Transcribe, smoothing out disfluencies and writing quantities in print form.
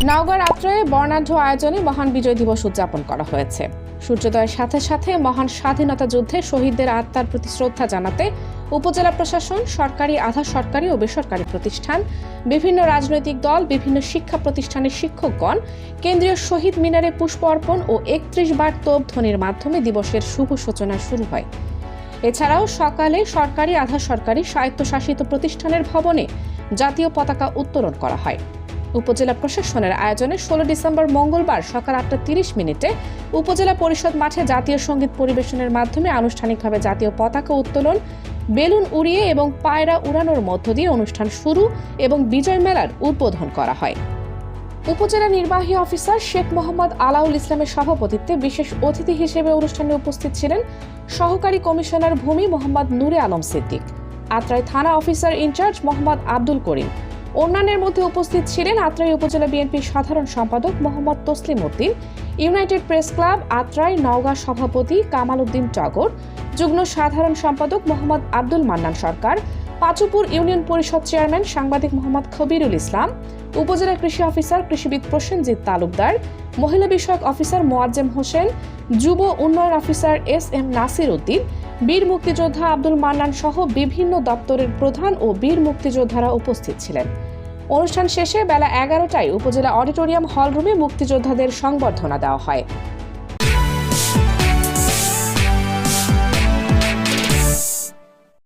নওগাঁর আত্রায়ে বর্ণাঢ্য আয়োজনে মহান বিজয় দিবস উদযাপন করা হয়েছে। সূর্যোদয়ের সাথে সাথে মহান স্বাধীনতা যুদ্ধে শহীদদের আত্মার প্রতি শ্রদ্ধা জানাতে উপজেলা প্রশাসন, সরকারি, আধা সরকারি ও বেসরকারি প্রতিষ্ঠান, বিভিন্ন রাজনৈতিক দল, বিভিন্ন শিক্ষা প্রতিষ্ঠানের শিক্ষকগণ কেন্দ্রীয় শহীদ মিনারে পুষ্প অর্পণ ও ৩১ বার তোপধ্বনির মাধ্যমে দিবসের শুভ সূচনা শুরু হয়। এছাড়াও সকালে সরকারি, আধা সরকারি, স্বায়ত্তশাসিত প্রতিষ্ঠানের ভবনে জাতীয় পতাকা উত্তোলন করা হয়। উপজেলা প্রশাসনের আয়োজনে ১৬ ডিসেম্বর মঙ্গলবার সকাল ৮টা ৩০ উপজেলা পরিষদ মাঠে জাতীয় সঙ্গীত পরিবেশনের মাধ্যমে আনুষ্ঠানিকভাবে জাতীয় পতাকা উত্তোলন, বেলুন উড়িয়ে এবং পায়রা উড়ানোর মধ্য দিয়ে অনুষ্ঠান শুরু এবং বিজয় মেলার উদ্বোধন করা হয়। উপজেলা নির্বাহী অফিসার শেখ মোহাম্মদ আলাউল ইসলামের সভাপতিত্বে বিশেষ অতিথি হিসেবে অনুষ্ঠানে উপস্থিত ছিলেন সহকারী কমিশনার ভূমি মোহাম্মদ নূরে আলম সিদ্দিক, আত্রাই থানা অফিসার ইনচার্জ মোহাম্মদ আব্দুল করিম। অন্যান্যের মধ্যে উপস্থিত ছিলেন আত্রাই উপজেলা বিএনপির সাধারণ সম্পাদক Mohammad Taslim Uddin, United press club Atrai Naogaon সভাপতি কামাল উদ্দিন টগর, যুগ্ম সাধারণ সম্পাদক মোহাম্মদ আব্দুল মান্নান সরকার, পাচুপুর ইউনিয়ন পরিষদ চেয়ারম্যান সাংবাদিক মোহাম্মদ খবিরুল ইসলাম, উপজেলা কৃষি অফিসার কৃষিবিদ প্রসেনজিৎ তালুকদার, মহিলা বিষয়ক অফিসার মোয়াজ্জেম হোসেন, যুব উন্নয়ন অফিসার এস.এম. নাসির উদ্দিন, বীর মুক্তিযোদ্ধা আব্দুল মান্নান সহ বিভিন্ন দপ্তরের প্রধান ও বীর মুক্তিযোদ্ধারা উপস্থিত ছিলেন। অনুষ্ঠান শেষে বেলা ১১টায় উপজেলা অডিটোরিয়াম হলরুমে মুক্তিযোদ্ধাদের সংবর্ধনা দেওয়া হয়।